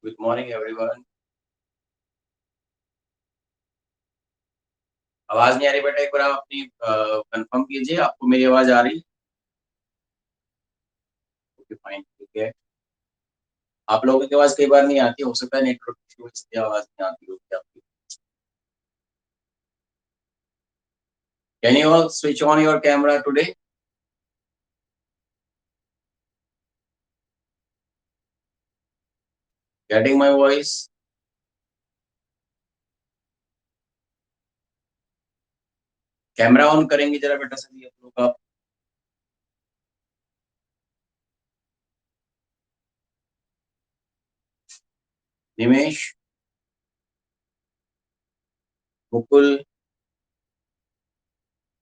Good morning everyone. आवाज नहीं आ रही बेटा, एक बार आप अपनी कंफर्म कीजिए, आपको मेरी आवाज आ रही? ओके फाइन, ठीक है। आप लोगों की आवाज कई बार नहीं आती, हो सकता है नेटवर्क इशू इसलिए आवाज नहीं आती होगी आपकी। Can you all switch on your camera today? Getting my voice? Camera on करेंगे जरा बेटा सभी आप लोग आप। निमेश, मुकुल,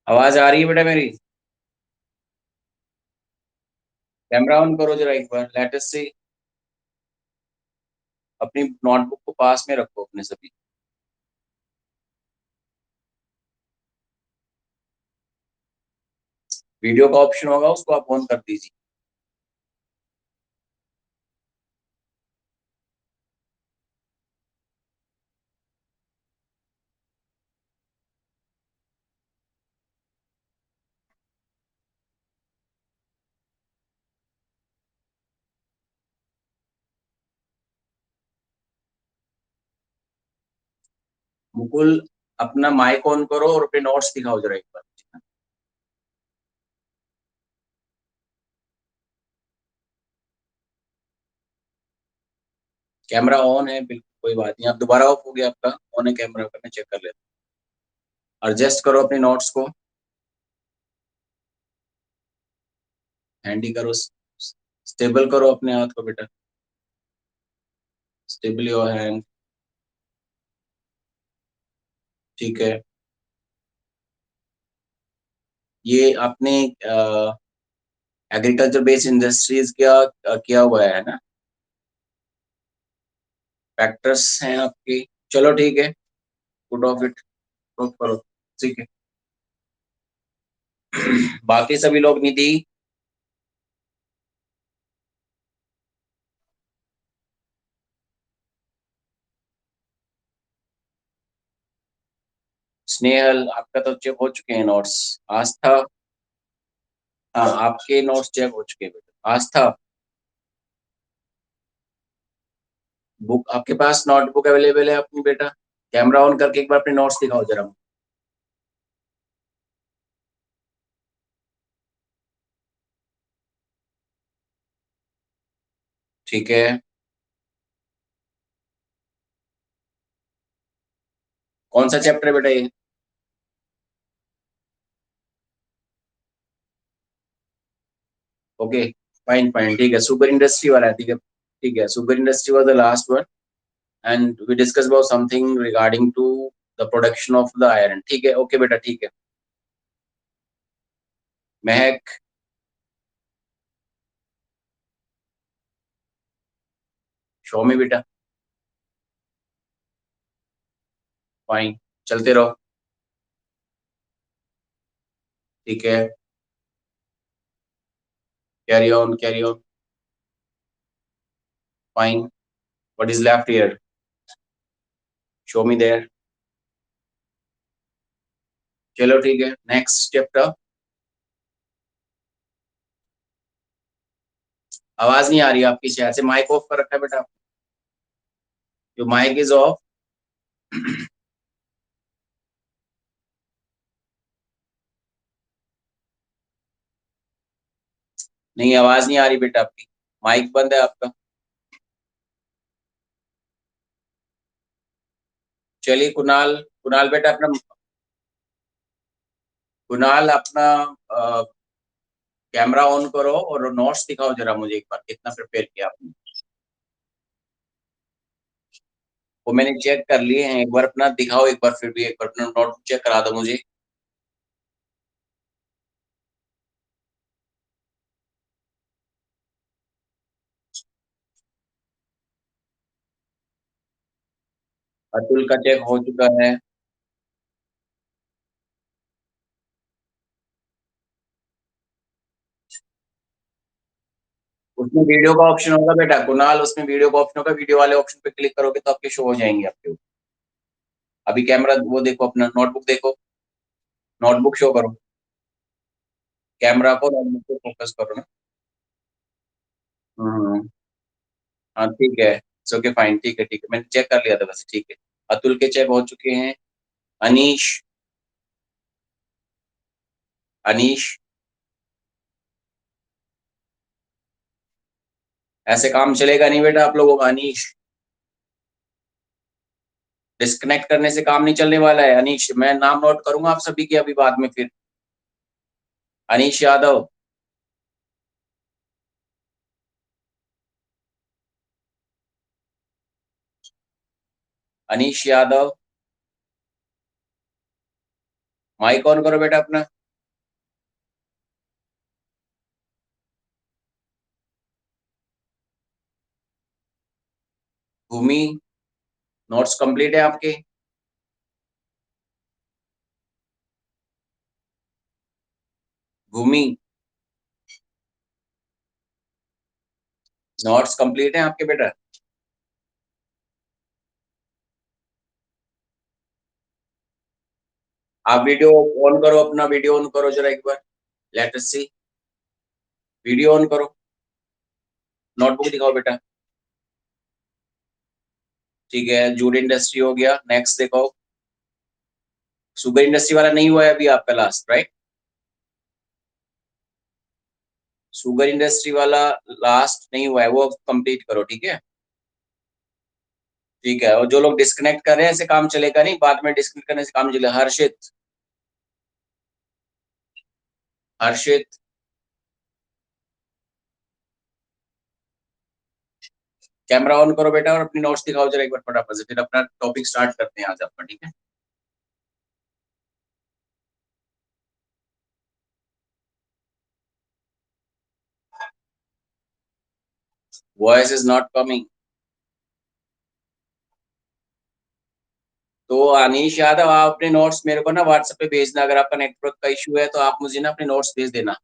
आवाज आ रही है बेटा मेरी? कैमरा ऑन करो जरा एक बार, लेट अस सी। अपनी नोटबुक को पास में रखो अपने सभी। वीडियो का ऑप्शन होगा, उसको आप ऑन कर दीजिए। मुकुल, अपना माइक ऑन करो और अपने नोट्स दिखाओ जरा एक बार। कैमरा ऑन है बिल्कुल, कोई बात नहीं। आप दोबारा ऑफ हो गया आपका, ऑन है कैमरा का, मैं चेक कर लेता हूँ। एडजस्ट करो अपने नोट्स को, हैंडी करो, स्टेबल करो अपने हाथ को बेटा। Stable your hand. ठीक है। ये आपने एग्रीकल्चर बेस्ड इंडस्ट्रीज क्या किया हुआ है ना? फैक्टर्स हैं आपके। चलो ठीक है, पुट ऑफ इट, ऑफ करो। ठीक है। बाकी सभी लोग, निधि, स्नेहल, आपका तो चेक हो चुके हैं नोट्स। आस्था, हाँ आपके नोट्स चेक हो चुके हैं बेटा। आस्था, बुक आपके पास नोटबुक अवेलेबल है अपनी बेटा? कैमरा ऑन करके एक बार अपने नोट्स दिखाओ जरा। ठीक है। कौन सा चैप्टर है बेटा ये? ओके फाइन फाइन, ठीक है। सुगर इंडस्ट्री वाला है, ठीक है ठीक है। Sugar industry was the last one and we discuss about something regarding to the production of the iron. ठीक है, ओके बेटा, ठीक है। महक, शोमी बेटा, फाइन, चलते रहो। ठीक है, carry on carry on. Fine, what is left here? Show me there. चलो ठीक है, नेक्स्ट चैप्टर। आवाज नहीं आ रही आपकी, शायद से माइक ऑफ कर रखा है बेटा। जो माइक इज ऑफ। नहीं, आवाज नहीं आ रही बेटा आपकी, माइक बंद है आपका। चलिए कुणाल, कुणाल बेटा अपना, कुणाल अपना कैमरा ऑन करो और नोट्स दिखाओ जरा मुझे एक बार, कितना प्रिपेयर किया आपने। वो मैंने चेक कर लिए हैं, एक बार अपना दिखाओ, एक बार फिर भी एक बार अपना नोट चेक करा दो मुझे। अतुल का चेक हो चुका है। उसमें वीडियो का ऑप्शन होगा बेटा कुणाल, उसमें वीडियो का ऑप्शन होगा, वीडियो वाले ऑप्शन पे क्लिक करोगे तो आपके शो हो जाएंगे आपके। अभी कैमरा वो देखो, अपना नोटबुक देखो, नोटबुक शो करो, कैमरा को नोटबुक पे फोकस करो ना। हम्म। हाँ ठीक है, इट्स ओके फाइन, ठीक है ठीक है, मैंने चेक कर लिया था वैसे, ठीक है। अतुल के चेक हो चुके हैं। अनीश, अनीश, ऐसे काम चलेगा नहीं बेटा आप लोगों का, अनीश। डिस्कनेक्ट करने से काम नहीं चलने वाला है अनीश, मैं नाम नोट करूंगा आप सभी के अभी बाद में फिर। अनीश यादव, अनीश यादव, माइक ऑन करो बेटा अपना। भूमि, नोट्स कंप्लीट है आपके? भूमि, नोट्स कंप्लीट है आपके बेटा? आप वीडियो ऑन करो, अपना वीडियो ऑन करो जरा एक बार, let us see. Video on करो, नोटबुक दिखाओ बेटा। ठीक है, जूड इंडस्ट्री हो गया, नेक्स्ट देखो। शुगर इंडस्ट्री वाला नहीं हुआ है अभी आपका लास्ट, राइट? शुगर इंडस्ट्री वाला लास्ट नहीं हुआ है, वो कंप्लीट करो, ठीक है। ठीक है, और जो लोग डिस्कनेक्ट कर रहे हैं ऐसे काम चलेगा नहीं, बाद में डिस्कनेक्ट करने से काम चलेगा। हर्षित, हर्षित, कैमरा ऑन करो बेटा और अपनी नोट्स दिखाओ जरा एक बार फटाफट से, फिर अपना टॉपिक स्टार्ट करते हैं आज आपका, ठीक है। Voice is not coming. तो अनीश यादव, आप अपने नोट्स मेरे को ना व्हाट्सएप पे भेजना, अगर आपका नेटवर्क का इशू है तो आप मुझे ना अपने नोट्स भेज देना।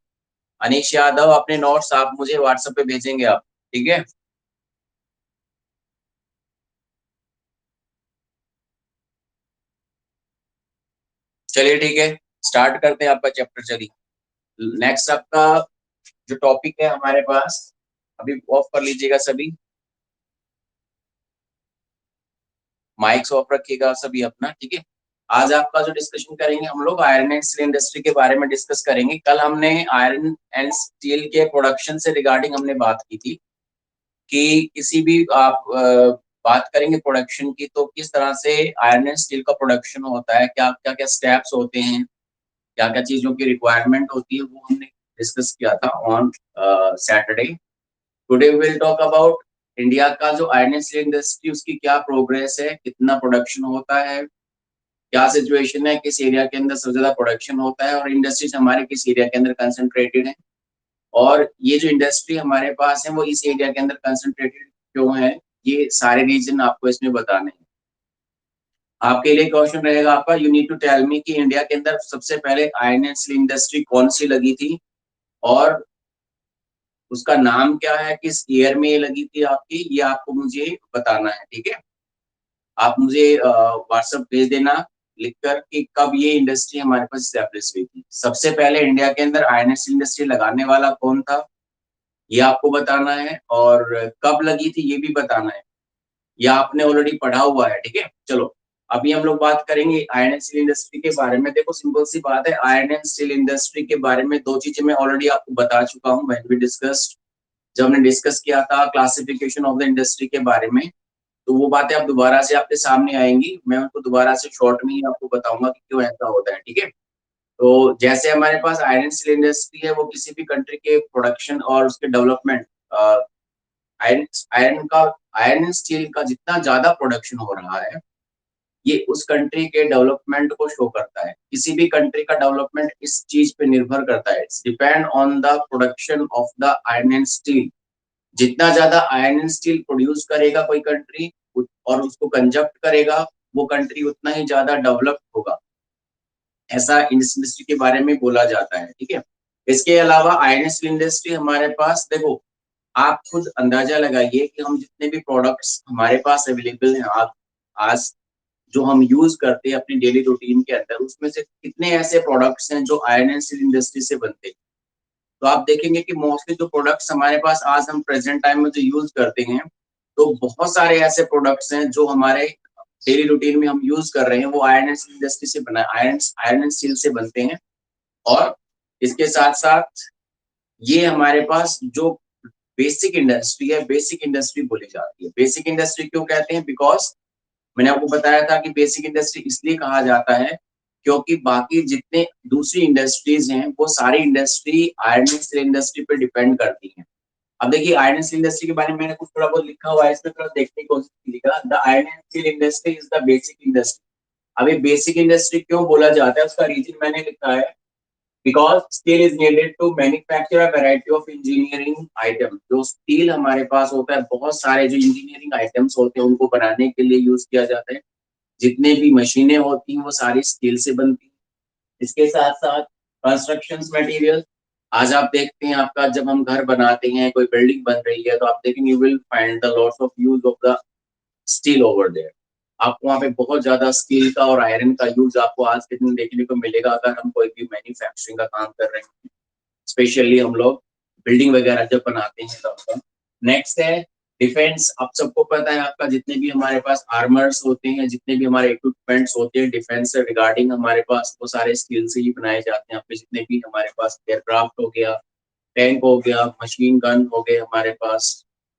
अनीश यादव, अपने नोट्स आप मुझे व्हाट्सएप पे भेजेंगे आप, ठीक है। चलिए ठीक है, स्टार्ट करते हैं आपका चैप्टर, चलिए। नेक्स्ट आपका जो टॉपिक है हमारे पास, अभी ऑफ कर लीजिएगा सभी, माइक्स ऑफ रखिएगा सभी अपना, ठीक है। आज आपका जो डिस्कशन करेंगे हम लोग, आयरन एंड स्टील इंडस्ट्री के बारे में डिस्कस करेंगे। कल हमने आयरन एंड स्टील के प्रोडक्शन से रिगार्डिंग हमने बात की थी कि किसी भी आप बात करेंगे प्रोडक्शन की तो किस तरह से आयरन एंड स्टील का प्रोडक्शन होता है, क्या क्या क्या स्टेप्स होते हैं, क्या क्या चीजों की रिक्वायरमेंट होती है, वो हमने डिस्कस किया था on Saturday. Today we will talk about India का जो आयरन एंड स्टील इंडस्ट्री, उसकी क्या प्रोग्रेस है, कितना प्रोडक्शन होता है, क्या सिचुएशन है, किस एरिया के अंदर सबसे ज्यादा प्रोडक्शन होता है, और इंडस्ट्रीज हमारे किस एरिया के अंदर कंसंट्रेटेड है, और ये जो इंडस्ट्री हमारे पास है वो इस एरिया के अंदर कंसंट्रेटेड क्यों है, ये सारे रीजन आपको इसमें बताने हैं। आपके लिए क्वेश्चन रहेगा आपका, you need to tell me कि इंडिया के अंदर सबसे पहले आयरन एंड स्टील इंडस्ट्री कौन सी लगी थी, और उसका नाम क्या है, किस ईयर में ये लगी थी आपकी, ये आपको मुझे बताना है, ठीक है। आप मुझे व्हाट्सएप भेज देना लिखकर कि कब ये इंडस्ट्री हमारे पास स्टैब्लिश हुई थी, सबसे पहले इंडिया के अंदर आयरन स्टील इंडस्ट्री लगाने वाला कौन था, ये आपको बताना है, और कब लगी थी ये भी बताना है। ये आपने ऑलरेडी पढ़ा हुआ है, ठीक है। चलो, अभी हम लोग बात करेंगे आयरन एंड स्टील इंडस्ट्री के बारे में। देखो सिंपल सी बात है, आयरन एंड स्टील इंडस्ट्री के बारे में दो चीजें मैं ऑलरेडी आपको बता चुका हूँ व्हेन वी डिस्कस्ड, जब हमने डिस्कस किया था क्लासिफिकेशन ऑफ द इंडस्ट्री के बारे में। तो वो बातें अब दोबारा से आपके सामने आएंगी, मैं उनको दोबारा से शॉर्ट में ही आपको बताऊंगा कि क्यों ऐसा होता है, ठीक है। तो जैसे हमारे पास आयरन स्टील इंडस्ट्री है, वो किसी भी कंट्री के प्रोडक्शन और उसके डेवलपमेंट, आयरन आयरन का आयरन एंड स्टील का जितना ज्यादा प्रोडक्शन हो रहा है, ये उस कंट्री के डेवलपमेंट को शो करता है। किसी भी कंट्री का डेवलपमेंट इस चीज पे निर्भर करता है, it's depend on the production of the iron and steel. जितना ज्यादा आयरन एंड स्टील प्रोड्यूस करेगा कोई कंट्री और उसको कंजप्ट करेगा, वो कंट्री उतना ही ज्यादा डेवलप्ड होगा, ऐसा इस इंडस्ट्री के बारे में बोला जाता है, ठीक है। इसके अलावा आयरन स्टील इंडस्ट्री हमारे पास देखो, आप खुद अंदाजा लगाइए कि हम जितने भी प्रोडक्ट्स हमारे पास अवेलेबल हैं आज जो हम यूज करते हैं अपनी डेली रूटीन के अंदर, उसमें से कितने ऐसे प्रोडक्ट्स हैं जो आयरन एंड स्टील इंडस्ट्री से बनते हैं। तो आप देखेंगे कि मोस्टली जो प्रोडक्ट्स हमारे पास आज हम प्रेजेंट टाइम में जो यूज करते हैं, तो बहुत सारे ऐसे प्रोडक्ट्स हैं जो हमारे डेली रूटीन में हम यूज कर रहे हैं, वो आयरन एंड स्टील इंडस्ट्री से बना आयरन आयरन एंड स्टील से बनते हैं। और इसके साथ साथ ये हमारे पास जो बेसिक इंडस्ट्री है, बेसिक इंडस्ट्री बोली जाती है। बेसिक इंडस्ट्री क्यों कहते हैं? बिकॉज मैंने आपको बताया था कि बेसिक इंडस्ट्री इसलिए कहा जाता है क्योंकि बाकी जितने दूसरी इंडस्ट्रीज हैं वो सारी industry iron and steel industry पे डिपेंड करती हैं। अब देखिए आयरन एंड स्टील इंडस्ट्री के बारे में मैंने कुछ थोड़ा बहुत लिखा हुआ है, इसमें थोड़ा देखने की कोशिश कीजिएगा। The iron and steel industry is the basic industry. अभी बेसिक इंडस्ट्री क्यों बोला जाता है उसका रीजन मैंने लिखा है, because steel is needed to manufacture a variety of engineering items। जो स्टील हमारे पास होता है, बहुत सारे जो इंजीनियरिंग आइटम्स होते हैं उनको बनाने के लिए यूज किया जाता है। जितने भी मशीनें होती हैं वो सारी स्टील से बनती हैं। इसके साथ साथ कंस्ट्रक्शन मटेरियल, आज आप देखते हैं आपका जब हम घर बनाते हैं, कोई बिल्डिंग बन रही है, तो आप देखेंगे you will find the lots of use of the steel over there. आपको वहाँ पे बहुत ज्यादा स्टील का और आयरन का यूज आपको आज के दिन देखने को मिलेगा अगर हम कोई भी मैन्युफैक्चरिंग का काम कर रहे हैं, स्पेशली हम लोग बिल्डिंग वगैरह जब बनाते हैं तब। नेक्स्ट है डिफेंस। आप सबको पता है आपका जितने भी हमारे पास आर्मर्स होते हैं, जितने भी हमारे इक्विपमेंट्स होते हैं डिफेंस से रिगार्डिंग, हमारे पास वो सारे स्टील से ही बनाए जाते हैं। आपके जितने भी हमारे पास एयरक्राफ्ट हो गया, टैंक हो गया, मशीन गन हो गए, हमारे पास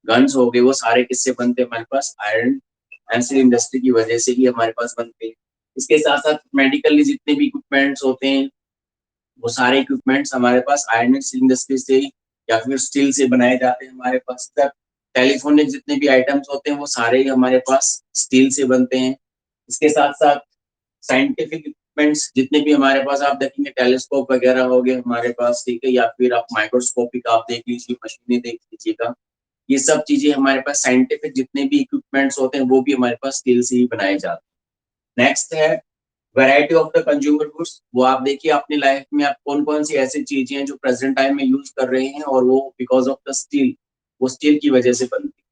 गन्स हो गए, वो सारे किससे बनते हैं? हमारे पास आयरन एंड स्टील इंडस्ट्री की वजह से ही हमारे पास बनते हैं। इसके साथ साथ मेडिकली जितने भी इक्विपमेंट्स होते हैं वो सारे इक्विपमेंट्स हमारे पास आयरन एंड स्टील इंडस्ट्री से ही या फिर स्टील से बनाए जाते हैं हमारे पास। तक टेलीफोनिक जितने भी आइटम्स होते हैं वो सारे ही हमारे पास स्टील से बनते हैं। इसके साथ साथ साइंटिफिक इक्विपमेंट्स जितने भी हमारे पास आप देखेंगे, टेलीस्कोप वगैरह हो गए हमारे पास, ठीक है, या फिर आप माइक्रोस्कोपिक आप देख लीजिए, मशीनें देख लीजिएगा, ये सब चीजें हमारे पास साइंटिफिक जितने भी इक्विपमेंट्स होते हैं वो भी हमारे पास स्टील से ही बनाए जाते हैं। नेक्स्ट है variety of the consumer goods. वो आप देखिए अपनी लाइफ में आप कौन कौन सी ऐसी चीजें हैं जो प्रेजेंट टाइम में यूज कर रहे हैं और वो बिकॉज ऑफ द स्टील, वो स्टील की वजह से बनती है।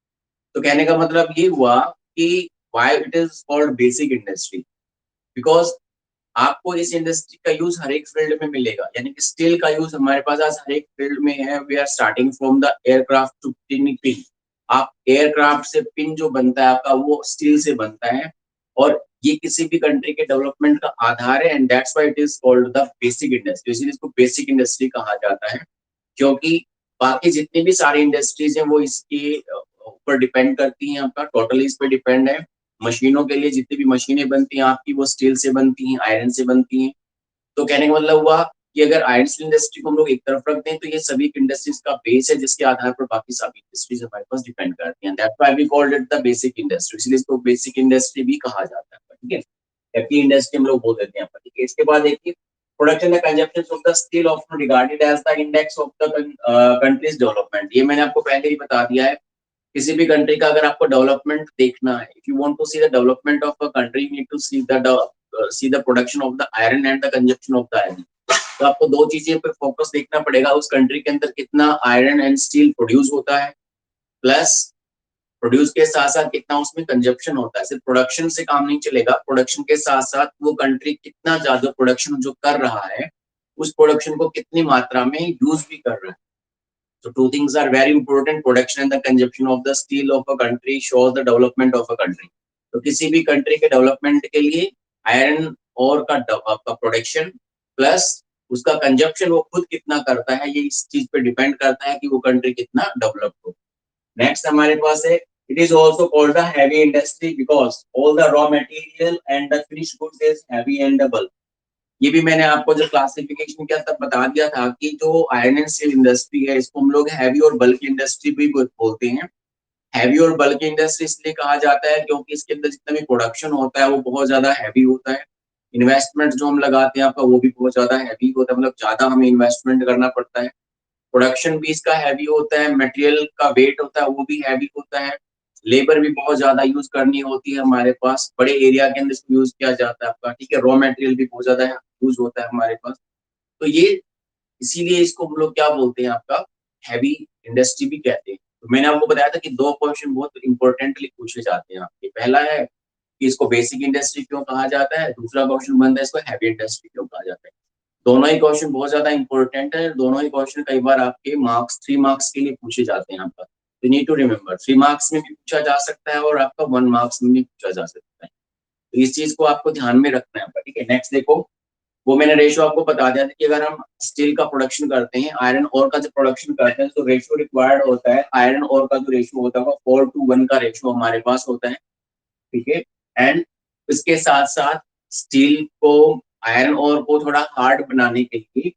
तो कहने का मतलब ये हुआ कि why it is called basic industry, because आपको इस इंडस्ट्री का यूज हर एक फील्ड में मिलेगा। यानी कि स्टील का यूज हमारे पास आज हर एक फील्ड में है। We are starting from the aircraft to pin. आप एयरक्राफ्ट से पिन जो बनता है आपका वो स्टील से बनता है, और ये किसी भी कंट्री के डेवलपमेंट का आधार है, and that's why it is called the basic industry. इसीलिए इसको बेसिक इंडस्ट्री कहा जाता है, क्योंकि बाकी जितनी भी सारी इंडस्ट्रीज हैं वो इसके ऊपर डिपेंड करती हैं, आपका टोटली इस पर डिपेंड है। मशीनों के लिए जितनी भी मशीनें बनती हैं आपकी वो स्टील से बनती हैं, आयरन से बनती हैं। तो कहने का मतलब हुआ कि अगर आयरन स्टील इंडस्ट्री को हम लोग एक तरफ रख दें तो ये सभी इंडस्ट्रीज का बेस है जिसके आधार पर बाकी सभी इंडस्ट्रीज हमारे पास डिपेंड करती हैं। That's why we called it the basic industry, इसलिए इसको बेसिक इंडस्ट्री भी कहा जाता है, ठीक है। हैप्पी इंडस्ट्री हम लोग बोल देते हैं, ठीक है। इसके बाद देखिए production and consumption of the steel often regarded as the index of the country's development. ये मैंने आपको पहले ही बता दिया है। किसी भी कंट्री का अगर आपको डेवलपमेंट देखना है, if you want to see the development of a country, you need to see the production of the iron and the consumption of the iron. तो आपको दो चीजें पे फोकस देखना पड़ेगा, उस कंट्री के अंदर कितना आयरन एंड स्टील प्रोड्यूस होता है, प्लस प्रोड्यूस के साथ साथ कितना उसमें कंजप्शन होता है। सिर्फ प्रोडक्शन से काम नहीं चलेगा, प्रोडक्शन के साथ साथ वो कंट्री कितना ज्यादा प्रोडक्शन जो कर रहा है उस प्रोडक्शन को कितनी मात्रा में यूज भी कर रहा है। So two things are very important: production and the consumption of the steel of a country shows the development of a country। तो किसी भी कंट्री के डेवलपमेंट के लिए आयरन और का आपका प्रोडक्शन प्लस उसका कंजप्शन वो खुद कितना करता है, ये इस चीज पे डिपेंड करता है कि वो कंट्री कितना डेवलप हो। नेक्स्ट हमारे पास है it is also called the heavy industry because all the raw material and the finished goods is heavy and bulk. ये भी मैंने आपको जो क्लासिफिकेशन किया तब बता दिया था कि जो आयरन एंड स्टील इंडस्ट्री है इसको हम लोग हैवी और बल्क इंडस्ट्री भी बोलते हैं। हैवी और बल्क इंडस्ट्री इसलिए कहा जाता है क्योंकि इसके अंदर जितना भी प्रोडक्शन होता है वो बहुत ज्यादा हैवी होता है। इन्वेस्टमेंट जो हम लगाते हैं आपका वो भी बहुत ज्यादा हैवी होता है, मतलब ज्यादा हमें इन्वेस्टमेंट करना पड़ता है। प्रोडक्शन भी इसका हैवी होता है, मटेरियल का वेट होता है वो भी हैवी होता है, लेबर भी बहुत ज्यादा यूज करनी होती है हमारे पास, बड़े एरिया के अंदर इसको यूज किया जाता है आपका, ठीक है। रॉ मटेरियल भी बहुत ज्यादा यूज होता है हमारे पास। तो ये इसीलिए इसको हम लोग क्या बोलते हैं आपका हैवी इंडस्ट्री भी कहते हैं। तो मैंने आपको बताया था कि दो क्वेश्चन बहुत इंपॉर्टेंटली पूछे जाते हैं आपके। पहला है कि इसको बेसिक इंडस्ट्री क्यों कहा जाता है, दूसरा क्वेश्चन बनता है इसको हैवी इंडस्ट्री क्यों कहा जाता है। दोनों ही क्वेश्चन बहुत ज्यादा इंपॉर्टेंट है, दोनों ही क्वेश्चन कई बार आपके मार्क्स 3 मार्क्स के लिए पूछे जाते हैं आपका। You need to remember 3 marks में भी पूछा जा सकता है और आपका 1 मार्क्स में भी पूछा जा सकता है। तो इस चीज को आपको ध्यान में रखना है आपका, ठीक है। नेक्स्ट देखो, वो मैंने रेशियो आपको बता दिया था कि अगर हम स्टील का प्रोडक्शन करते हैं, आयरन ओर का जो प्रोडक्शन करते हैं, तो रेशियो रिक्वायर्ड होता है, आयरन ओर का जो रेशियो होता है 4:1 का रेशियो हमारे पास होता है, ठीक है। एंड इसके साथ साथ स्टील को, आयरन ओर को थोड़ा हार्ड बनाने के लिए,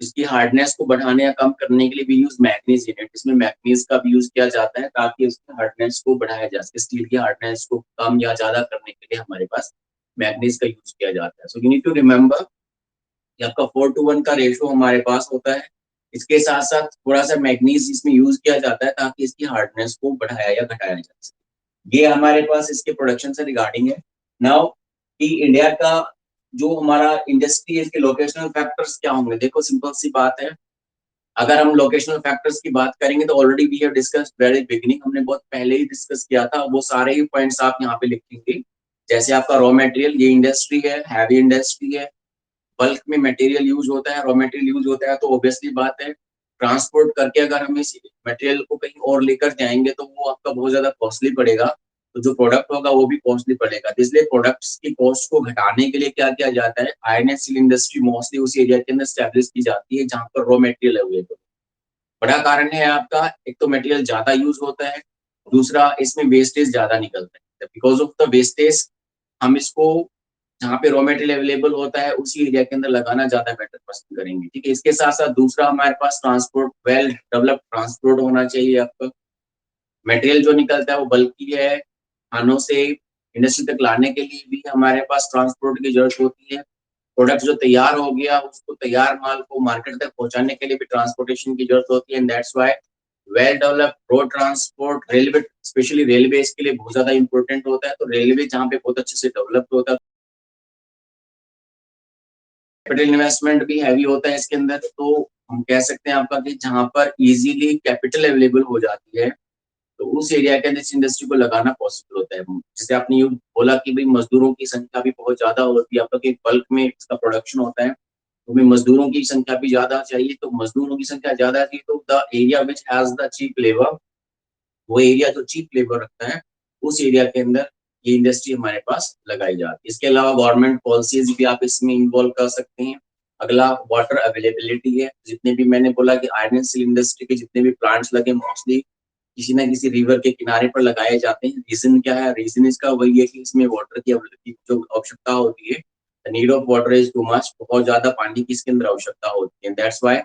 इसकी हार्डनेस को बढ़ाने या कम करने के लिए भी यूज मैग्नीज यूनिट, इसमें मैग्नीज का भी यूज किया जाता है ताकि उसकी हार्डनेस को बढ़ाया जा सके। स्टील की हार्डनेस को कम या ज्यादा करने के लिए हमारे पास मैग्नीज का यूज किया जाता है। So you need to remember कि आपका 4:1 का रेशियो हमारे पास होता है। इसके साथ साथ थोड़ा सा मैग्नीज इसमें यूज किया जाता है ताकि इसकी हार्डनेस को बढ़ाया या घटाया जा सके। ये हमारे पास इसके प्रोडक्शन से रिगार्डिंग है। नाउ कि इंडिया का जो हमारा इंडस्ट्री है, इसके लोकेशनल फैक्टर्स क्या होंगे। देखो सिंपल सी बात है, अगर हम लोकेशनल फैक्टर्स की बात करेंगे तो already we have discussed very beginning, हमने बहुत पहले ही डिस्कस किया था। वो सारे ही पॉइंट्स आप यहाँ पे लिखेंगे। जैसे आपका रॉ मटेरियल, ये इंडस्ट्री है, हैवी इंडस्ट्री है, बल्क में मटेरियल यूज होता है, रॉ मटेरियल यूज होता है, तो ऑब्वियसली बात है ट्रांसपोर्ट करके अगर हम इस मटेरियल को कहीं और लेकर जाएंगे तो वो आपका बहुत ज्यादा कॉस्टली पड़ेगा, तो जो प्रोडक्ट होगा वो भी कॉस्टली पड़ेगा। तो इसलिए प्रोडक्ट्स की कॉस्ट को घटाने के लिए क्या किया जाता है, iron and steel industry mostly उस एरिया के अंदर स्टैब्लिश की जाती है जहाँ पर रॉ मटेरियल अवेलेबल। बड़ा कारण है आपका, एक तो मटेरियल ज्यादा यूज होता है, दूसरा इसमें वेस्टेज ज्यादा निकलता है। बिकॉज ऑफ द वेस्टेज हम इसको जहाँ पे रॉ मटेरियल अवेलेबल होता है उसी एरिया के अंदर लगाना ज्यादा बेटर पसंद करेंगे, ठीक है। इसके साथ साथ दूसरा हमारे पास ट्रांसपोर्ट, वेल डेवलप्ड ट्रांसपोर्ट होना चाहिए आपका। मटेरियल जो निकलता है वो बल्कि है, खानों से इंडस्ट्री तक लाने के लिए भी हमारे पास ट्रांसपोर्ट की जरूरत होती है। प्रोडक्ट जो तैयार हो गया उसको, तैयार माल को मार्केट तक पहुंचाने के लिए भी ट्रांसपोर्टेशन की जरूरत होती है। And that's why well developed road transport, railway, specially railway इसके लिए बहुत ज्यादा इंपॉर्टेंट होता है। तो रेलवे जहाँ पे बहुत अच्छे से डेवलप्ड होता है, कैपिटल इन्वेस्टमेंट भी हैवी होता है इसके अंदर, तो हम कह सकते हैं आपका कि जहाँ पर इजीली कैपिटल अवेलेबल हो जाती है तो उस एरिया के अंदर इस इंडस्ट्री को लगाना पॉसिबल होता है। जैसे आपने ये बोला कि भाई मजदूरों की संख्या भी बहुत ज्यादा होती है आपका, कि बल्क में इसका प्रोडक्शन होता है तो भी मजदूरों की संख्या भी ज्यादा चाहिए। तो मजदूरों की संख्या ज्यादा चाहिए तो the area which has the cheap labour, वो एरिया जो चीप लेबर रखता है उस एरिया के अंदर ये इंडस्ट्री हमारे पास लगाई जाती है। इसके अलावा गवर्नमेंट पॉलिसीज भी आप इसमें इन्वॉल्व कर सकते हैं। अगला वाटर अवेलेबिलिटी है। जितने भी मैंने बोला कि आयरन एंड स्टील इंडस्ट्री के जितने भी प्लांट्स लगे मोस्टली किसी ना किसी रिवर के किनारे पर लगाए जाते हैं। रीजन क्या है, रीजन इसका वही है कि इसमें वाटर की जो आवश्यकता होती है, the need of water is too much, बहुत ज्यादा पानी की इसके अंदर आवश्यकता होती है। That's why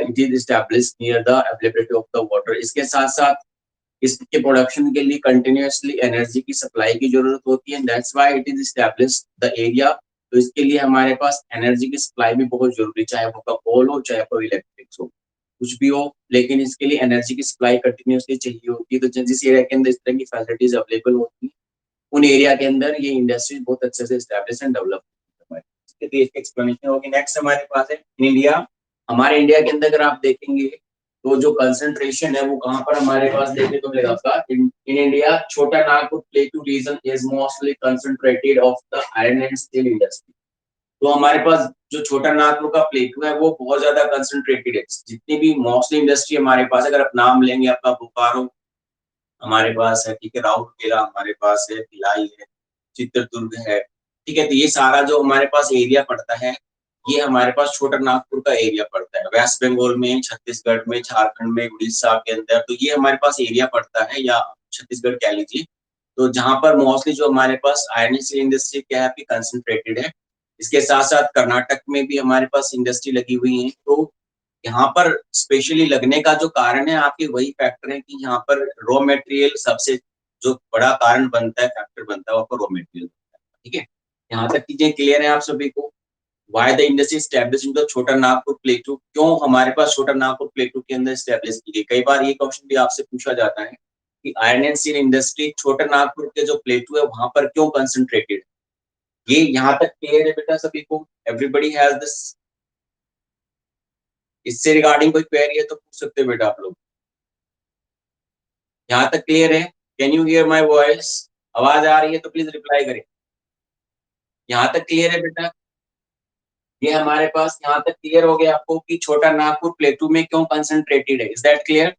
it is established near the availability of the water. इसके साथ साथ इसके प्रोडक्शन के लिए कंटिन्यूअसली एनर्जी की सप्लाई की जरूरत होती है। That's why it is established the area. तो इसके लिए हमारे पास एनर्जी की सप्लाई भी बहुत जरूरी, चाहे वो कोल हो चाहे वो इलेक्ट्रिक हो, कुछ भी हो, लेकिन इसके लिए एनर्जी की सप्लाई कंटिन्यूअसली चाहिए होती है। तो जिस एरिया के अंदर इस तरह की फैसिलिटीज अवेलेबल होती है उन एरिया के अंदर ये इंडस्ट्री बहुत अच्छे से एस्टैब्लिश एंड डेवलप इसके एक्सप्लेनेशन होगी। नेक्स्ट हमारे पास है इन इंडिया। हमारे इंडिया के अंदर अगर आप देखेंगे तो जो कंसंट्रेशन है वो कहाँ पर हमारे पास देखने को मिलेगा आपका, in India Chota Nagpur plateau region is mostly concentrated of the iron and steel industry. तो हमारे पास जो छोटा नागपुर का प्लेटू है वो बहुत ज्यादा कंसंट्रेटेड है। जितनी भी मोस्टली इंडस्ट्री हमारे पास, अगर आप नाम लेंगे आपका बोकारो हमारे पास है, ठीक है, राउरकेला हमारे पास है, भिलाई है, चित्रदुर्ग है, ठीक है। तो ये सारा जो हमारे पास एरिया पड़ता है ये हमारे पास छोटा नागपुर का एरिया पड़ता है। वेस्ट बंगाल में, छत्तीसगढ़ में, झारखंड में, उड़ीसा के अंदर, तो ये हमारे पास एरिया पड़ता है, या छत्तीसगढ़ कह लीजिए। तो जहां पर मोस्टली जो हमारे पास आयरन स्टील इंडस्ट्री क्या है कंसंट्रेटेड है। इसके साथ साथ कर्नाटक में भी हमारे पास इंडस्ट्री लगी हुई है। तो यहाँ पर स्पेशली लगने का जो कारण है आपके वही फैक्टर है कि यहाँ पर रॉ मटेरियल सबसे जो बड़ा कारण बनता है, फैक्टर बनता है, वो आपका रॉ मटेरियल, ठीक है। यहाँ तक चीजें क्लियर है आप सभी को। Why the industry establish in the छोटा नागपुर प्लेटू, क्यों हमारे पास छोटा नागपुर प्लेटू के अंदर स्टैब्लिश की गई। कई बार ये क्वेश्चन भी आपसे पूछा जाता है कि आयरन एंड स्टील इंडस्ट्री छोटा नागपुर के जो प्लेटू है वहां पर क्यों कंसंट्रेटेड। ये यहाँ तक क्लियर है बेटा सभी को, एवरीबडी हैज दिस। इससे रिगार्डिंग कोई क्वेरी है तो पूछ सकते हो बेटा आप लोग। यहाँ तक क्लियर है? Can you here my voice? आवाज आ रही है तो प्लीज रिप्लाई करें। यहाँ तक क्लियर है बेटा? ये हमारे पास यहाँ तक क्लियर हो गया आपको कि छोटा नागपुर प्लेटू में क्यों कंसंट्रेटेड है? Is that clear?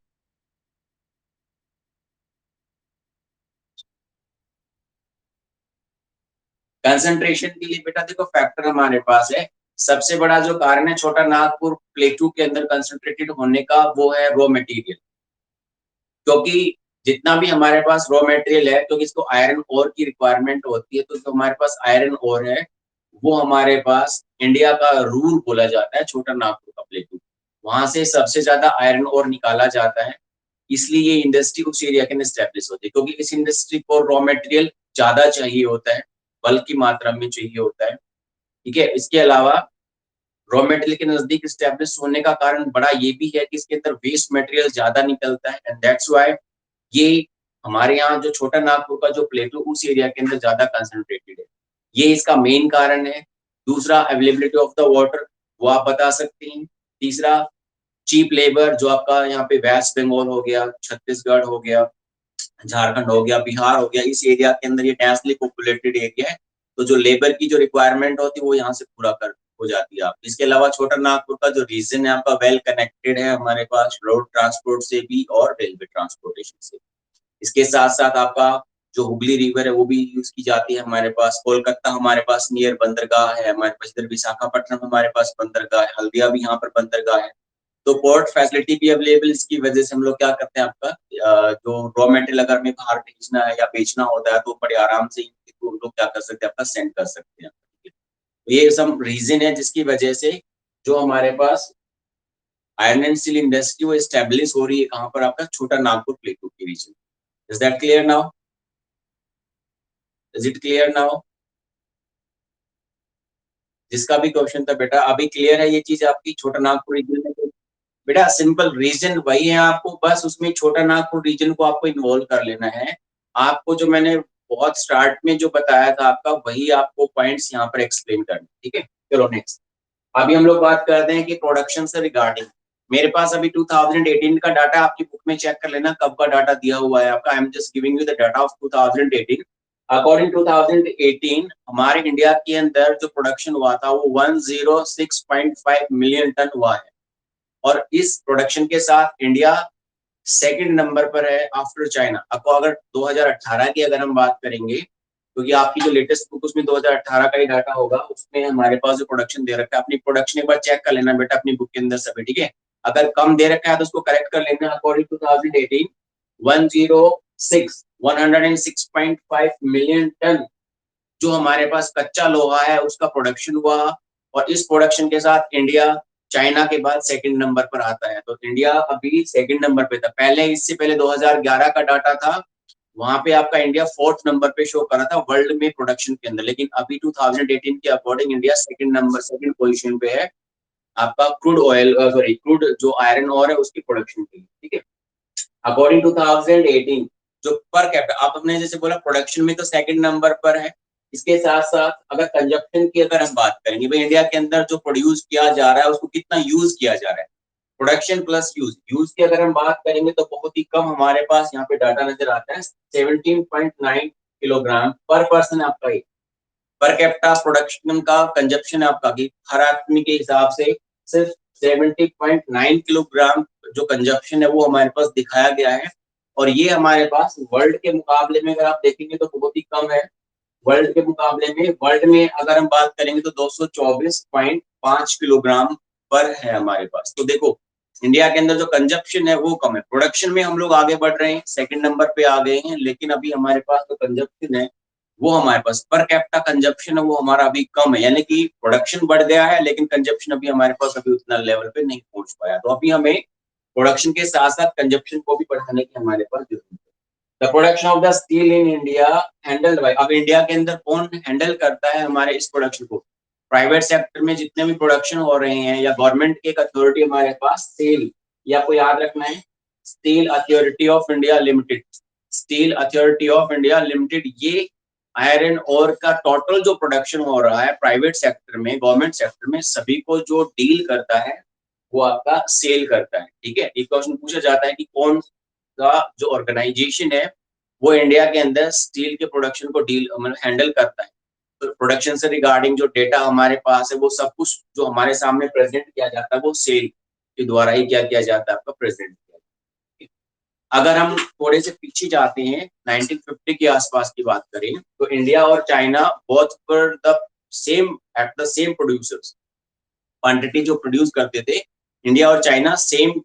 कंसंट्रेशन के लिए बेटा देखो फैक्टर हमारे पास है। सबसे बड़ा जो कारण है छोटा नागपुर प्लेटू के अंदर कंसंट्रेटेड होने का वो है रॉ मटेरियल। क्योंकि जितना भी हमारे पास रॉ मटेरियल है, क्योंकि इसको आयरन ओर की रिक्वायरमेंट होती है, तो जो हमारे पास आयरन ओर है वो हमारे पास इंडिया का रूल बोला जाता है छोटा नागपुर का प्लेटू। वहां से सबसे ज्यादा आयरन ओर निकाला जाता है, इसलिए ये इंडस्ट्री उस एरिया के अंदर स्टैब्लिश होती है, क्योंकि इस इंडस्ट्री को रॉ मटेरियल ज्यादा चाहिए होता है, बल्क की मात्रा में चाहिए होता है। ठीक है, इसके अलावा रॉ मटेरियल के नजदीक स्टैब्लिश होने का कारण बड़ा ये भी है कि इसके अंदर वेस्ट मटेरियल ज्यादा निकलता है, एंड दैट्स व्हाई ये हमारे यहाँ जो छोटा नागपुर का जो प्लेटू उस एरिया के अंदर ज्यादा कंसंट्रेटेड है। ये इसका मेन कारण है। दूसरा अवेलेबिलिटी ऑफ द वाटर, वो आप बता सकते हैं। तीसरा चीप लेबर, जो आपका यहाँ पे वेस्ट बंगाल हो गया, छत्तीसगढ़ हो गया, झारखंड हो गया, बिहार हो गया, इस एरिया के अंदर ये डेंसली पॉपुलेटेड एरिया है, तो जो लेबर की जो रिक्वायरमेंट होती है वो यहाँ से पूरा कर हो जाती है। आप इसके अलावा छोटा नागपुर का जो रीजन है आपका वेल कनेक्टेड है हमारे पास रोड ट्रांसपोर्ट से भी और रेलवे ट्रांसपोर्टेशन से। इसके साथ साथ आपका जो हुगली रिवर है वो भी यूज की जाती है हमारे पास। कोलकाता हमारे पास नियर बंदरगाह है, हमारे पास इधर विशाखापट्टनम हमारे पास बंदरगाह है, हल्दिया भी यहाँ पर बंदरगाह है। तो पोर्ट फैसिलिटी भी अवेलेबल, इसकी वजह से हम लोग क्या करते हैं आपका जो रॉ मटेरियल अगर हमें बाहर भेजना है या बेचना होता है तो बड़े आराम से तो हम लोग क्या कर सकते हैं आपका सेंड कर सकते हैं। तो ये सब रीजन है जिसकी वजह से जो हमारे पास आयरन एंड स्टील इंडस्ट्री वो स्टेब्लिश हो रही है कहाँ पर आपका छोटा नागपुर प्लेटू के region. Is that clear now? Is it clear now? जिसका भी क्वेश्चन था बेटा अभी क्लियर है ये चीज आपकी छोटा नागपुर रीजन में? बेटा सिंपल रीजन वही है, आपको बस उसमें छोटा नागपुर रीजन को आपको इन्वॉल्व कर लेना है। आपको जो मैंने बहुत स्टार्ट में जो बताया था आपका वही आपको पॉइंट्स यहाँ पर एक्सप्लेन करना। ठीक है, चलो नेक्स्ट। अभी हम लोग बात करते हैं कि प्रोडक्शन से रिगार्डिंग। मेरे पास अभी 2018 का डाटा आपकी बुक में चेक कर लेना कब का डाटा दिया हुआ है आपका। I am just giving you the data of 2018। According 2018 हमारे इंडिया के अंदर जो प्रोडक्शन हुआ था वो 106.5 मिलियन टन हुआ है, और इस प्रोडक्शन के साथ इंडिया सेकंड नंबर पर है आफ्टर चाइना। आपको अगर 2018 की अगर हम बात करेंगे, क्योंकि आपकी जो लेटेस्ट बुक उसमें 2018 का ही डाटा होगा, उसमें हमारे पास जो प्रोडक्शन दे रखा है अपनी प्रोडक्शन एक बार चेक कर लेना बेटा अपनी बुक के अंदर सभी। ठीक है, अगर कम दे रखा है तो उसको करेक्ट कर लेना। अकॉर्डिंग टू 2018 106.5 मिलियन टन जो हमारे पास कच्चा लोहा है उसका प्रोडक्शन हुआ, और इस प्रोडक्शन के साथ इंडिया चाइना के बाद सेकंड नंबर पर आता है। तो इंडिया अभी सेकंड नंबर पे था, पहले इससे पहले 2011 का डाटा था, वहां पे आपका इंडिया फोर्थ नंबर पे शो कर रहा था वर्ल्ड में प्रोडक्शन के अंदर, लेकिन अभी 2018 के अकॉर्डिंग इंडिया सेकंड पोजीशन पे है आपका क्रूड ऑयल सॉरी क्रूड जो आयरन ओर है उसकी प्रोडक्शन के लिए। ठीक है, अकॉर्डिंग 2018 जो पर कैपिटा आप अपने जैसे बोला प्रोडक्शन में तो सेकंड नंबर पर है, इसके साथ साथ अगर कंजप्शन की अगर हम बात करेंगे भाई इंडिया के अंदर जो प्रोड्यूस किया जा रहा है उसको कितना यूज किया जा रहा है, प्रोडक्शन प्लस यूज यूज की अगर हम बात करेंगे तो बहुत ही कम हमारे पास यहाँ पे डाटा नजर आता है। 17.9 किलोग्राम पर पर्सन आपका ये पर कैपिटा प्रोडक्शन का कंजप्शन आपका की हर आदमी के हिसाब से सिर्फ 70.9 किलोग्राम जो कंजप्शन है वो हमारे पास दिखाया गया है, और ये हमारे पास वर्ल्ड के मुकाबले में अगर आप देखेंगे तो बहुत ही कम है। वर्ल्ड के मुकाबले में वर्ल्ड में अगर हम बात करेंगे तो 224.5 किलोग्राम पर है हमारे पास। तो देखो इंडिया के अंदर जो कंजप्शन है वो कम है, प्रोडक्शन में हम लोग आगे बढ़ रहे हैं सेकंड नंबर पे आ गए हैं, लेकिन अभी हमारे पास जो कंजप्शन है वो हमारे पास पर कैपिटा कंजप्शन है वो हमारा अभी कम है, यानी कि प्रोडक्शन बढ़ गया है लेकिन कंजप्शन अभी हमारे पास अभी उतना लेवल पे नहीं पहुंच पाया। तो अभी हमें प्रोडक्शन के साथ साथ कंजप्शन को भी बढ़ाने की हमारे पास जरूरत है। The production of the steel in India handled by, अब इंडिया के अंदर कौन हैंडल करता है हमारे इस प्रोडक्शन को? प्राइवेट सेक्टर में जितने भी प्रोडक्शन हो रहे हैं या गवर्नमेंट की एक अथॉरिटी हमारे पास सेल, ये आपको याद रखना है, steel authority of India limited. Steel authority of India limited ये आयरन ओर का टोटल जो प्रोडक्शन हो रहा है प्राइवेट सेक्टर में गवर्नमेंट सेक्टर में सभी को जो डील करता है वो आपका सेल करता है। ठीक है, एक क्वेश्चन पूछा जाता है कि कौन का जो ऑर्गेनाइजेशन है वो इंडिया के अंदर स्टील के प्रोडक्शन को डील मतलब हैंडल करता है। तो प्रोडक्शन से रिगार्डिंग जो डेटा हमारे पास है वो सब कुछ जो हमारे सामने प्रेजेंट किया जाता है वो सेल के द्वारा ही क्या किया जाता है, आपका प्रेजेंट किया जाता है। अगर हम थोड़े से पीछे जाते हैं 1950 के आसपास की बात करें तो इंडिया और China both were the same at the same producers. Quantity जो प्रोड्यूस करते थे इंडिया और चाइना सेम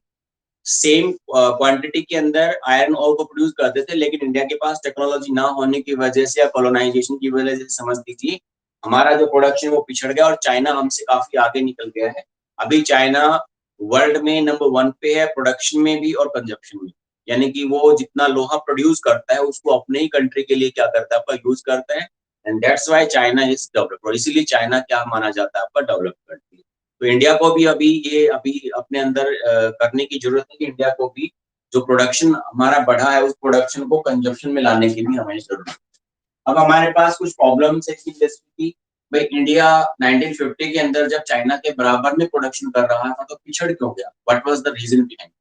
सेम क्वांटिटी के अंदर आयरन ओर को प्रोड्यूस करते थे, लेकिन इंडिया के पास टेक्नोलॉजी ना होने की वजह से या कॉलोनाइजेशन की वजह से समझ लीजिए हमारा जो प्रोडक्शन वो पिछड़ गया और चाइना हमसे काफी आगे निकल गया है। अभी चाइना वर्ल्ड में नंबर 1 पे है प्रोडक्शन में भी और कंजप्शन में। यानी कि वो जितना लोहा प्रोड्यूस करता है उसको अपने ही कंट्री के लिए क्या करता है, आपका यूज करता है। And that's why China is developed, और इसीलिए चाइना क्या माना जाता है, आपका डेवलप्ड कंट्री। तो इंडिया को भी अभी अपने अंदर करने की जरूरत है कि इंडिया को भी जो प्रोडक्शन हमारा बढ़ा है उस प्रोडक्शन को कंजप्शन में लाने की भी हमें जरूरत है। अब हमारे पास कुछ प्रॉब्लम्स है इस इंडस्ट्री की। भाई इंडिया 1950 के अंदर जब चाइना के बराबर में प्रोडक्शन कर रहा था तो पिछड़ क्यों गया, what was the reason behind.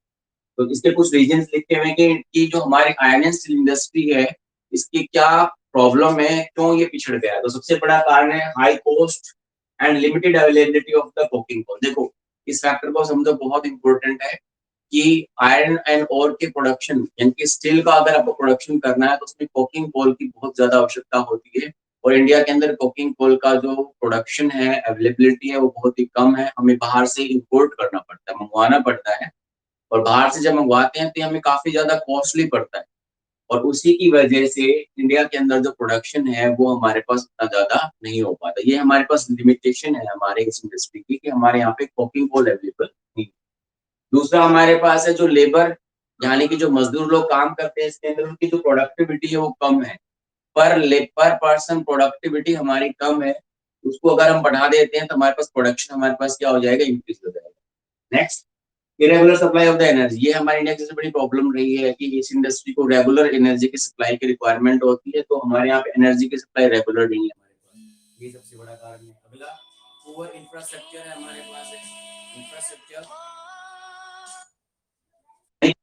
तो इसके कुछ रीजन लिखे हुए कि जो हमारी आयरन एंड स्टील इंडस्ट्री है इसकी क्या प्रॉब्लम है, क्यों ये पिछड़ गया। तो सबसे बड़ा कारण है high cost and limited availability of the coking coal. देखो इस फैक्टर को समझो, बहुत इंपॉर्टेंट है कि आयरन एंड ओर के प्रोडक्शन यानी कि स्टील का अगर आपको प्रोडक्शन करना है तो उसमें कोकिंग कोल की बहुत ज्यादा आवश्यकता होती है। और इंडिया के अंदर कोकिंग कोल का जो प्रोडक्शन है अवेलेबिलिटी है वो बहुत ही कम है, हमें बाहर से इंपोर्ट करना पड़ता है, मंगवाना पड़ता है। और बाहर से जब मंगवाते हैं तो हमें काफी ज्यादा कॉस्टली पड़ता है। और उसी की वजह से इंडिया के अंदर जो प्रोडक्शन है वो हमारे पास उतना ज्यादा नहीं हो पाता। ये हमारे पास लिमिटेशन है हमारे इस इंडस्ट्री की कि हमारे यहाँ पे कोकिंग कोल अवेलेबल नहीं। दूसरा हमारे पास है जो लेबर यानी कि जो मजदूर लोग काम करते हैं इसके अंदर उनकी जो प्रोडक्टिविटी है वो कम है। पर पर्सन प्रोडक्टिविटी हमारी कम है, उसको अगर हम बढ़ा देते हैं तो हमारे पास प्रोडक्शन हमारे पास क्या हो जाएगा, इंक्रीज हो जाएगा। Next, irregular supply of the energy. ये हमारे इंडिया की सबसे बड़ी प्रॉब्लम रही है कि इस इंडस्ट्री को रेगुलर एनर्जी की सप्लाई की रिक्वायरमेंट होती है, तो हमारे यहाँ पे एनर्जी की सप्लाई रेगुलर नहीं है हमारे पास। ये सबसे बड़ा कारण है। अगला पुअर इंफ्रास्ट्रक्चर है हमारे पास है। इंफ्रास्ट्रक्चर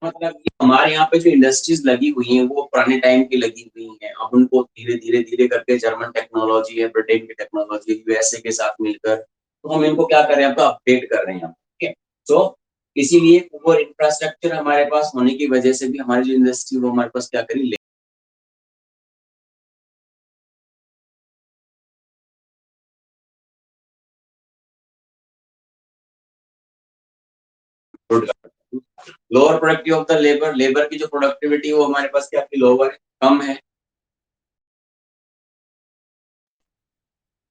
मतलब कि हमारे यहाँ पे जो इंडस्ट्रीज लगी हुई हैं वो पुराने टाइम की लगी हुई हैं। अब उनको धीरे धीरे धीरे करके जर्मन टेक्नोलॉजी है, ब्रिटेन की टेक्नोलॉजी, यूएसए के साथ मिलकर तो हम इनको क्या कर रहे हैं, आपको अपडेट कर रहे हैं। ठीक है, तो इसीलिए पुअर इंफ्रास्ट्रक्चर हमारे पास होने की वजह से भी हमारी जो इंडस्ट्री वो हमारे पास क्या करी, lower productivity of the labour. Labour की जो प्रोडक्टिविटी वो हमारे पास क्या लोअर है, कम है।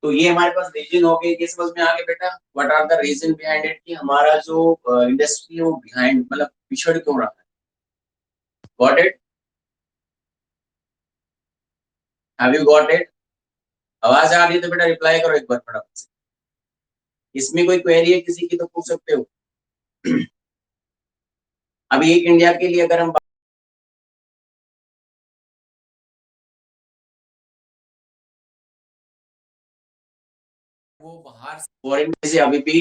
तो ये हमारे पास रीजन हो गए। ये समझ में आ गया बेटा, what are the reason behind it कि हमारा जो इंडस्ट्री है वो बिहाइंड मतलब पिछड़ क्यों रहा है। Got it, have you got it. आवाज आ रही है तो बेटा रिप्लाई करो एक बार फटाफट से। इसमें कोई क्वेरी है किसी की तो पूछ सकते हो। अभी एक इंडिया के लिए अगर हम वो बाहर फॉरेन से अभी भी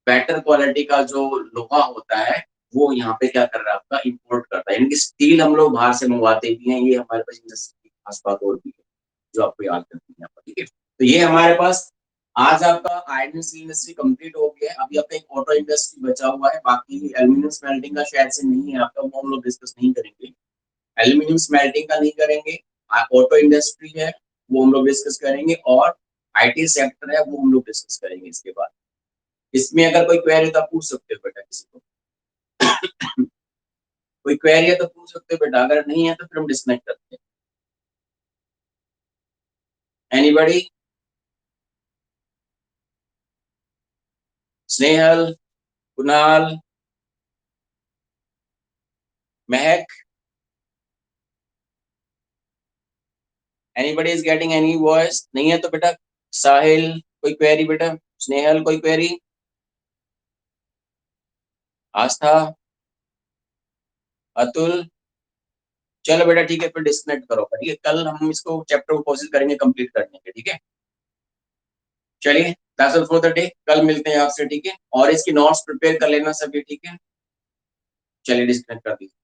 बेटर क्वालिटी का जो लोहा होता है वो यहाँ पे क्या कर रहा है, आपका इंपोर्ट करता है। यानी कि स्टील हम लोग बाहर से मंगवाते भी हैं। ये हमारे पास इंडस्ट्री की खास बात और भी है जो आपको याद करनी है यहाँ पर। ठीक है, तो ये हमारे पास आज आपका आयरन स्टील इंडस्ट्री कंप्लीट हो गया है। अभी आपका एक ऑटो इंडस्ट्री बचा हुआ है, बाकी एल्यूमिनियम स्मेल्टिंग का शायद से नहीं है आपका, वो हम लोग डिस्कस नहीं करेंगे। एल्यूमिनियम स्मेल्टिंग का नहीं करेंगे। ऑटो इंडस्ट्री है वो हम लोग डिस्कस करेंगे, और आईटी सेक्टर है वो हम लोग डिस्कस करेंगे इसके बाद। इसमें अगर कोई क्वेरी तो आप पूछ सकते हो बेटा किसी को। कोई क्वेरी है तो पूछ सकते हो बेटा, अगर नहीं है तो फिर हम डिस्कनेक्ट करते हैं। Anybody? Snehal, Kunal, Mahak, anybody is getting any voice? नहीं है तो बेटा साहिल कोई क्वेरी बेटा, स्नेहल कोई क्वेरी, आस्था, अतुल? चलो बेटा ठीक है, फिर डिस्कनेक्ट करो। ठीक है, कल हम इसको चैप्टर को कोशिश करेंगे कंप्लीट करने की। ठीक है, चलिए that's all for the day. कल मिलते हैं आपसे। ठीक है, और इसकी नोट्स प्रिपेयर कर लेना सभी। ठीक है, चलिए डिस्कनेक्ट कर दीजिए।